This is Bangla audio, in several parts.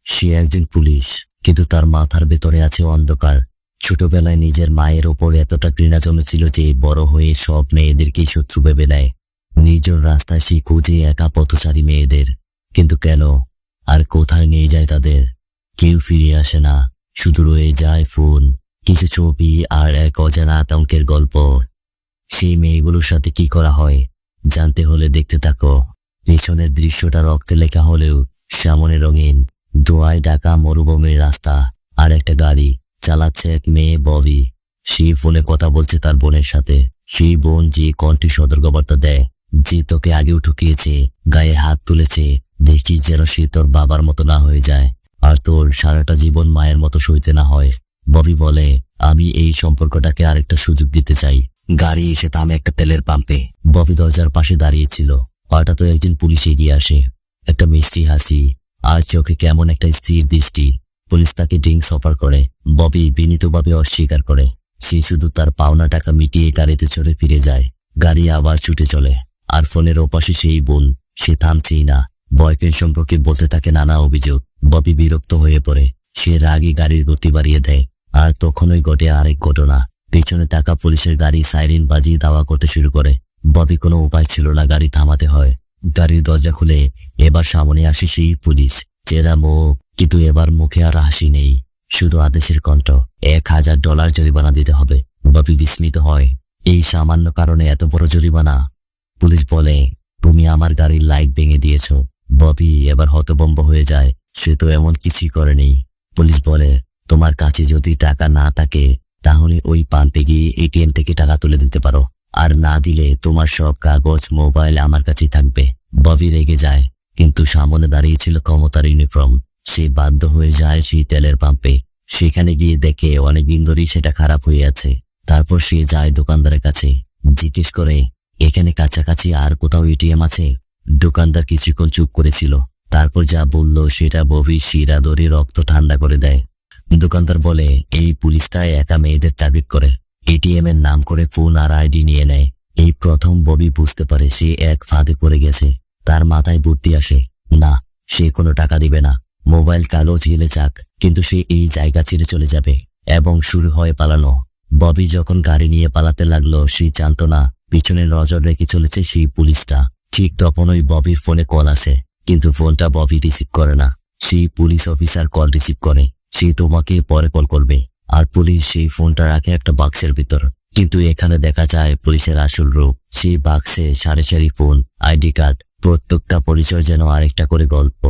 সে একজন পুলিশ, কিন্তু তার মাথার ভেতরে আছে অন্ধকার। ছোটবেলায় নিজের মায়ের ওপর এতটা ঘৃণা জমেছিল যে বড় হয়ে সব মেয়েদেরকেই শত্রু ভেবে নেয়। নিজের রাস্তায় সে খুঁজে একা পথচারী মেয়েদের, কিন্তু কেন আর কোথায় নিয়ে যায় তাদের? কেউ ফিরে আসে না, শুধু রয়ে যায় ফোন, কিছু ছবি আর এক অজানা আতঙ্কের গল্প। সেই মেয়েগুলোর সাথে কি করা হয় জানতে হলে দেখতে থাকো। পেছনের দৃশ্যটা রক্তে লেখা হলেও সামনে রঙিন, ধোঁয়ায় ঢাকা মরুভূমির রাস্তা, আর একটা গাড়ি চালাচ্ছে এক মেয়ে ববি। সে ফোনে কথা বলছে তার বোনের সাথে। সেই বোন যে কণ্ঠে সতর্কবার্তা দেয়, যে তোকে আগেও ঠকিয়েছে, গায়ে হাত তুলেছে, দেখিস যেন সে তোর বাবার মতো না হয়ে যায়, আর তোর সারাটা জীবন মায়ের মতো সইতে না হয়। ববি বলে, আমি এই সম্পর্কটাকে আরেকটা সুযোগ দিতে চাই। গাড়ি এসে থামে একটা তেলের পাম্পে। ববি দরজার পাশে দাঁড়িয়েছিল। হঠাৎ একজন পুলিশ এগিয়ে আসে, একটা মিষ্টি হাসি আর চোখে কেমন একটা স্থির দৃষ্টি। পুলিশ তাকে ড্রিঙ্কস অফার করে। ববি বিনীতভাবে অস্বীকার করে। সে শুধু তার পাওনা টাকা মিটিয়ে গাড়িতে চড়ে ফিরে যায়। গাড়ি আবার ছুটে চলে, আর ফোনের ওপাশে সেই বোন, সে থামছেই না। বয়ফ্রেন্ড সম্পর্কে বলতে থাকে নানা অভিযোগ। ববি বিরক্ত হয়ে পড়ে। সে রাগে গাড়ির গতি বাড়িয়ে দেয়। আর তখনই ঘটে আরেক ঘটনা। পেছনে থাকা পুলিশের গাড়ি সাইরেন বাজিয়ে দাওয়া করতে শুরু করে। ববি কোনো উপায় ছিল না, গাড়ি থামাতে হয়। গাড়ির দরজা খুলে এবার সামনে আসে সেই পুলিশ, চেহারা মুখ, কিন্তু এবার মুখে আর হাসি নেই, শুধু আদেশের কণ্ঠ। $1000 জরিমানা দিতে হবে। ববি বিস্মিত হয়, এই সামান্য কারণে এত বড় জরিমানা? পুলিশ বলে, তুমি আমার গাড়ির লাইট ভেঙে দিয়েছ। ববি এবার হতভম্ব হয়ে যায়, সে তো এমন কিছুই করেনি। পুলিশ বলে, তোমার কাছে যদি টাকা না থাকে তাহলে ওই পাম্পে গিয়ে এটিএম থেকে টাকা তুলে দিতে পারো, আর না দিলে তোমার সব কাগজ মোবাইল আমার কাছেই থাকবে। ববি রেগে যায়, কিন্তু সামনে দাঁড়িয়েছিল ক্ষমতার ইউনিফর্ম। সে বাধ্য হয়ে যায় সেই তেলের পাম্পে। সেখানে গিয়ে দেখে অনেকদিন ধরেই সেটা খারাপ হয়ে আছে। তারপর সে যায় দোকানদারের কাছে, জিজ্ঞেস করে, এখানে কাছাকাছি আর কোথাও এটিএম আছে? দোকানদার কিছুক্ষণ চুপ করেছিল, তারপর যা বলল সেটা ববির শিরা ধরে রক্ত ঠান্ডা করে দেয়। দোকানদার বলে, এই পুলিশটা একা মেয়েদের টার্গেট করে, এটিএম এর নাম করে ফোন আর আইডি নিয়ে নেয়। এই প্রথম ববি বুঝতে পারে সে এক ফাঁদে পড়ে গেছে। তার মাথায় বুদ্ধি আসে, না, সে কোনো টাকা দিবে না, মোবাইল কাগজ গেলে যাক, কিন্তু সে এই জায়গা ছেড়ে চলে যাবে। এবং শুরু হয় পালানো। ববি যখন গাড়ি নিয়ে পালাতে লাগলো, সে জানতো না পিছনে নজর রেখে চলেছে সেই পুলিশটা। ঠিক তখনই ববির ফোনে কল আসে, কিন্তু ফোনটা ববি রিসিভ করে না। সেই পুলিশ অফিসার কল রিসিভ করে, সে তোমাকে পরে কল করবে। আর পুলিশ সেই ফোনটা রাখে একটা বাক্সের ভিতর। কিন্তু এখানে দেখা যায় পুলিশের আসল রূপ। সেই বাক্সে সারি সারি ফোন, আইডি কার্ড, প্রত্যেকটা পরিচয় যেন আরেকটা করে গল্প।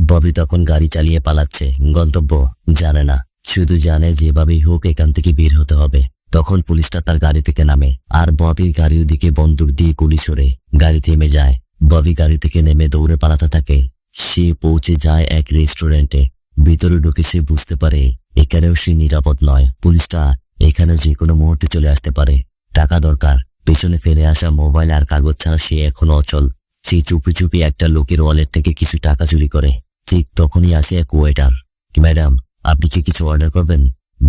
ববি তখন গাড়ি চালিয়ে পালাচ্ছে, গন্তব্য জানে না, শুধু জানে যেভাবেই হোক এখান থেকে বের হতে হবে। তখন পুলিশটা তার গাড়ি থেকে নামে, আর ববির গাড়ির দিকে বন্দুক দিয়ে গুলি ছোড়ে। গাড়ি থেমে যায়। ববি গাড়ি থেকে নেমে দৌড়ে পালাতে থাকে। সে পৌঁছে যায় এক রেস্টুরেন্টে। ভিতরে ঢুকে সে বুঝতে পারে এখানেও সে নিরাপদ নয়। পুলিশটা এখানে যে কোনো মুহূর্তে চলে আসতে পারে। টাকা দরকার। পেছনে ফেলে আসা মোবাইল আর কাগজ ছাড়া সে এখনো অচল। সে চুপি চুপি একটা লোকের ওয়ালেট থেকে কিছু টাকা চুরি করে। ঠিক তখনই আসে এক ওয়েটার। ম্যাডাম, আপনি কি কিছু অর্ডার করবেন?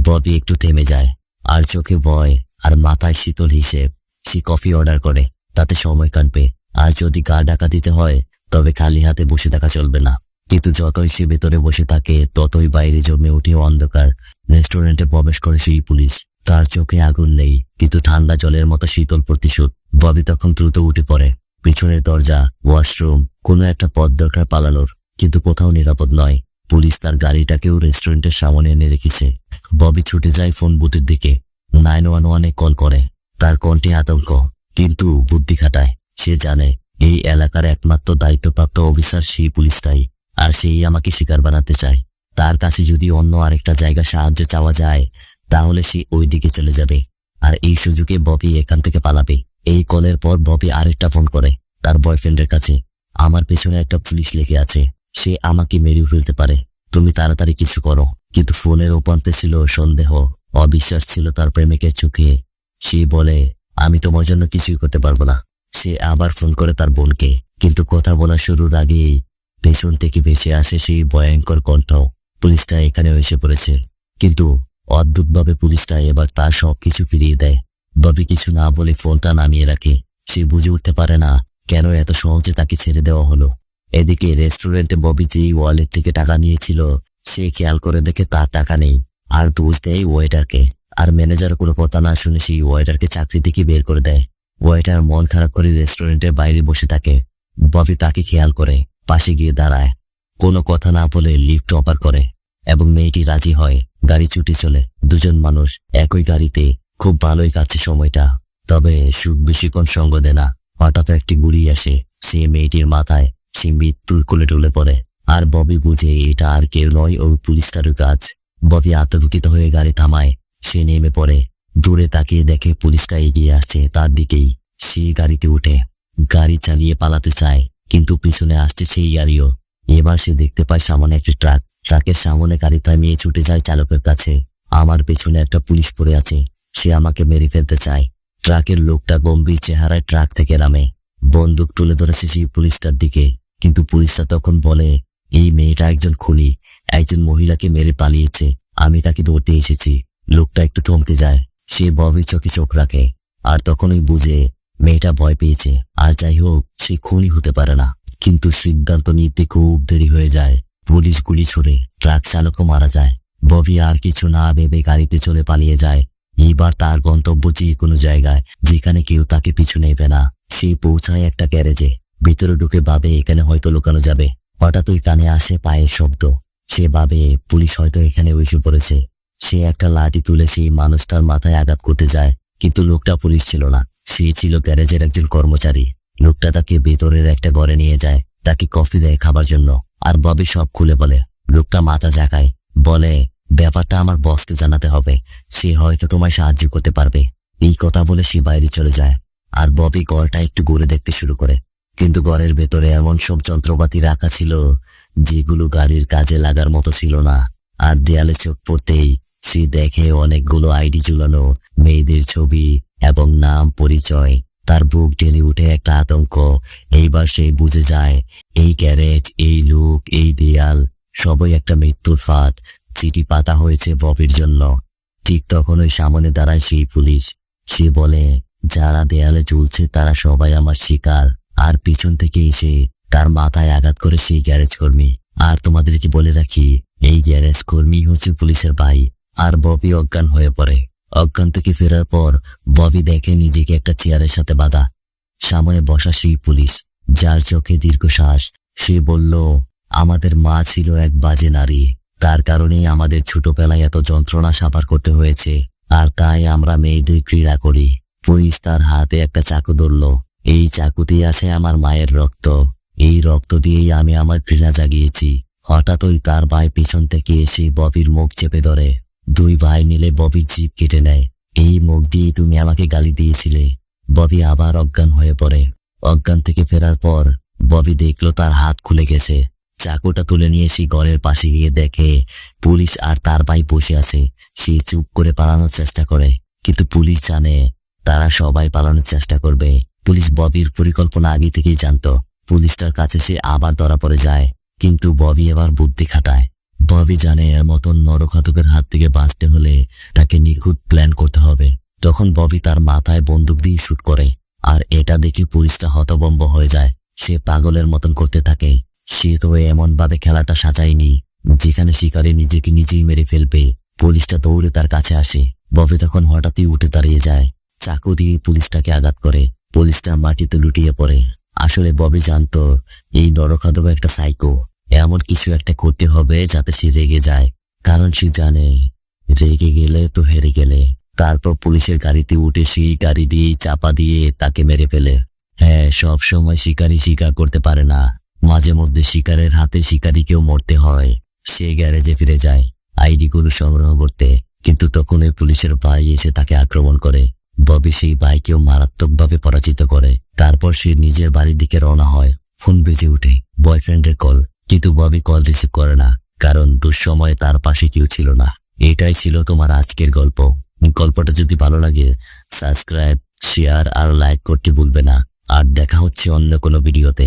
ববি একটু থেমে যায়, আর চোখে ভয় আর মাথায় শীতল হিসেব। সে কফি অর্ডার করে, তাতে সময় কাটবে। আর যদি গা ঢাকা দিতে হয় তবে খালি হাতে বসে থাকা চলবে না। কিন্তু যতই সে ভেতরে বসে থাকে ততই বাইরে জমে ওঠে অন্ধকার। রেস্টুরেন্টে প্রবেশ করে সেই পুলিশ। তার চোখে আগুন নেই, কিন্তু ঠান্ডা জলের মতো শীতল প্রতিশোধ। ববি তখন দ্রুত উঠে পড়ে। পিছনের দরজা, ওয়াশরুম, কোনো একটা পথ দরকার পালানোর, কিন্তু কোথাও নিরাপদ নয়। পুলিশ তার গাড়িটাকেও রেস্টুরেন্টের সামনে এনে রেখেছে। ববি ছুটে যায় ফোন বুথের দিকে। 911-এ কল করে। তার কণ্ঠে আতঙ্ক, কিন্তু বুদ্ধি খাটায়। সে জানে এই এলাকার একমাত্র দায়িত্বপ্রাপ্ত অফিসার সেই পুলিশটাই, আর সেই আমাকে শিকার বানাতে চায়। তার কাছে যদি অন্য আরেকটা জায়গা সাহায্য চাওয়া যায় তাহলে সে ওই দিকে চলে যাবে, আর এই সুযোগে ববি এখান থেকে পালাবে। এই কলের পর ববি আরেকটা ফোন করে তার বয়ফ্রেন্ডের কাছে। আমার পেছনে একটা পুলিশ লেগে আছে, সে আমাকে মেরে ফেলতে পারে, তুমি তাড়াতাড়ি কিছু করো। কিন্তু ফোনের ওপান্তে ছিল সন্দেহ, অবিশ্বাস ছিল তার প্রেমিকের চোখে। সে বলে, আমি তোমার জন্য কিছুই করতে পারবো না। সে আবার ফোন করে তার বোনকে, কিন্তু কথা বলা শুরুর আগেই পেছন থেকে ভেসে আসে সেই ভয়ঙ্কর কণ্ঠ, পুলিশটা এখানেও এসে পড়েছে। কিন্তু অদ্ভুতভাবে পুলিশটা এবার তার সবকিছু ফিরিয়ে দেয়। ববি কিছু না বলে ফোনটা নামিয়ে রাখে। সে বুঝে উঠতে পারে না কেন এত সহজে তাকে ছেড়ে দেওয়া হলো। এদিকে রেস্টুরেন্টে ববি যেই ওয়ালেট থেকে টাকা নিয়েছিল সে খেয়াল করে দেখে তার টাকা নেই আর দোষ দেয় ওয়েটারকে। আর ম্যানেজার কোনো কথা না শুনে সেই ওয়েটারকে চাকরি থেকে বের করে দেয়। ওয়েটার মন খারাপ করে রেস্টুরেন্টের বাইরে বসে থাকে। ববি তাকে খেয়াল করে পাশে গিয়ে দাঁড়ায়, কোনো কথা না বলে লিফট অফার করে এবং মেয়েটি রাজি হয়। গাড়ি ছুটে চলে। দুজন মানুষ একই গাড়িতে, খুব ভালোই কাটছে সময়টা। তবে সুখ বেশিক্ষণ সঙ্গ দেয় না। হঠাৎ একটি গুলি আসে সে মেয়েটির মাথায়। সে মৃত্যুর কোলে টলে পড়ে। আর ববি বুঝে এটা আর কেউ নয়, ওই পুলিশটারই কাজ। ববি আত্মদুঃখিত হয়ে গাড়ি থামায়। সে নেমে পড়ে। দূরে তাকিয়ে দেখে পুলিশটা এগিয়ে আসছে তার দিকেই। সে গাড়িতে উঠে গাড়ি চালিয়ে পালাতে চায়, কিন্তু পিছনে আসছে সেই গাড়িও। এবার সে দেখতে পায় সামনে একটি ট্রাক। ট্রাকের সামনে গাড়ি থামিয়ে ছুটে যায় চালকের কাছে। আমার পেছনে একটা পুলিশ পড়ে আছে, সে আমাকে মেরে ফেলতে চায়। ট্রাকের লোকটা গম্ভীর চেহারায় ট্রাক থেকে নামে। বন্দুক তুলে ধরেছে সেই পুলিশটার দিকে, কিন্তু পুলিশটা তখন বলে, এই মেয়েটা একজন খুনি, একজন মহিলাকে মেরে পালিয়েছে, আমি তাকে ধরতে এসেছি। লোকটা একটু থমকে যায়। সে ববির চোখে চোখ রাখে আর তখনই বুঝে মেয়েটা ভয় পেয়েছে। আর যাই হোক, সে খুনি হতে পারে না। কিন্তু সিদ্ধান্ত নিতে খুব দেরি হয়ে যায়। পুলিশ গুলি ছুড়ে ট্রাক চালকও মারা যায়। ববি আর কিছু না ভেবে গাড়িতে চলে পালিয়ে যায়। এইবার তার গন্তব্য যে কোনো জায়গায় যেখানে কেউ তাকে পিছু নেবে না। সে পৌঁছায় একটা গ্যারেজে। ভিতরে ঢুকে ভাবে এখানে হয়তো লুকানো যাবে। হঠাৎ ওই কানে আসে পায়ের শব্দ। সে ভাবে পুলিশ হয়তো এখানে এসে পড়েছে। সে একটা লাঠি তুলে সেই মানুষটার মাথায় আঘাত করতে যায়, কিন্তু লোকটা পুলিশ ছিল না, সে ছিল গ্যারেজের একজন কর্মচারী। লোকটা তাকে ভেতরের একটা ঘরে নিয়ে যায়, তাকে কফি দেয় খাবার জন্য। আর ববি সব খুলে বলে। লোকটা মাথা ঝাঁকায়, বলে, ব্যাপারটা আমার বসকে জানাতে হবে, সে হয়তো তোমায় সাহায্য করতে পারবে। এই কথা বলে সে বাইরে চলে যায়। আর ববি ঘরটা একটু ঘুরে দেখতে শুরু করে, কিন্তু ঘরের ভেতরে এমন সব যন্ত্রপাতি রাখা ছিল যেগুলো গাড়ির কাজে লাগার মতো ছিল না। আর দেয়ালে চোখ পড়তেই সে দেখে অনেকগুলো আইডি ঝুলানো, মেয়েদের ছবি এবং নাম পরিচয়। তার বুক ঢেলে উঠে একটা আতঙ্ক। এইবার সে বুঝে যায় এই গ্যারেজ, এই লোক, এই দেয়াল সবই একটা মৃত্যুর ফাঁদ। চিঠি পাতা হয়েছে ববির জন্য। ঠিক তখন ওই সামনে দাঁড়ায় সেই পুলিশ। সে বলে, যারা দেয়ালে ঝুলছে তারা সবাই আমার শিকার। আর পিছন থেকে এসে তার মাথায় আঘাত করে সেই গ্যারেজ কর্মী। আর তোমাদেরকে বলে রাখি, এই গ্যারেজ কর্মী হচ্ছে পুলিশের ভাই। আর ববি অজ্ঞান হয়ে পড়ে। অজ্ঞান থেকে ফেরার পর ববি দেখে নিজেকে একটা চেয়ারের সাথে বাঁধা। সামনে বসা সেই পুলিশ, যার চোখে দীর্ঘশ্বাস। সে বলল, আমাদের মা ছিল এক বাজে নারী, তার কারণেই আমাদের ছোটবেলায় এত যন্ত্রণা সাফার করতে হয়েছে। আর তাই আমরা মেয়েদের ঘৃণা করি। পুলিশ তার হাতে একটা চাকু ধরল। এই চাকুতেই আছে আমার মায়ের রক্ত। এই রক্ত দিয়েই আমি আমার ঘৃণা জাগিয়েছি। হঠাৎ ওই তার ভাই পিছন থেকে এসে ববির মুখ চেপে ধরে। দুই ভাই মিলে ববির জিভ কেটে নেয়। এই মুখ দিয়ে তুমি আমাকে গালি দিয়েছিলে। ববি আবার অজ্ঞান হয়ে পড়ে। অজ্ঞান থেকে ফেরার পর ববি দেখলো তার হাত খুলে গেছে। চাকুটা তুলে নিয়ে সে ঘরের পাশে গিয়ে দেখে পুলিশ আর তার ভাই বসে আছে। সে চুপ করে পালানোর চেষ্টা করে, কিন্তু পুলিশ জানে তারা সবাই পালানোর চেষ্টা করবে। পুলিশ ববির পরিকল্পনা আগে থেকেই জানতো। পুলিশটার কাছে সে আবার ধরা পড়ে যায়, কিন্তু ববি এবার বুদ্ধি খাটায়। ববি জানে এর মতন নরঘাতকের হাত থেকে বাঁচতে হলে তাকে নিখুঁত প্ল্যান করতে হবে। তখন ববি তার মাথায় বন্দুক দিয়ে শুট করে। আর এটা দেখে পুলিশটা হতভম্ব হয়ে যায়। সে পাগলের মতন করতে থাকে। সে তো এমন ভাবে খেলাটা সাজায়নি যেখানে শিকারী নিজেকে নিজেই মেরে ফেলবে। পুলিশটা দৌড়ে তার কাছে আসে। ববি তখন হঠাৎই উঠে দাঁড়িয়ে যায়। চাকু দিয়ে পুলিশটাকে আঘাত করে। পুলিশটা মাটিতে লুটিয়ে পড়ে। আসলে ববি জানতো এই নরঘাতক একটা সাইকো। এমন কিছু একটা করতে হবে যাতে সে রেগে যায়, কারণ সে জানে রেগে গেলে তো হেরে গেলে। তারপর পুলিশের গাড়িতে উঠে সেই গাড়ি দিয়ে চাপা দিয়ে তাকে মেরে ফেলে। হ্যাঁ, সব সময় শিকারী শিকার করতে পারে না, মাঝে মধ্যে শিকারের হাতে শিকারীকেও মরতে হয়। সে গ্যারেজে ফিরে যায় আইডিগুলো সংগ্রহ করতে, কিন্তু তখন ওই পুলিশের ভাই এসে তাকে আক্রমণ করে। ববি সেই ভাইকেও মারাত্মকভাবে পরাজিত করে। তারপর সে নিজের বাড়ির দিকে রওনা হয়। ফোন বেজে উঠে, বয়ফ্রেন্ডের কল, কিন্তু ববি কল রিসিভ করে না, কারণ দুঃসময়ে তার পাশে কেউ ছিল না। এটাই ছিল তোমার আজকের গল্প। গল্পটা যদি ভালো লাগে সাবস্ক্রাইব, শেয়ার আর লাইক করতে ভুলবে না। আর দেখা হচ্ছে অন্য কোনো ভিডিওতে।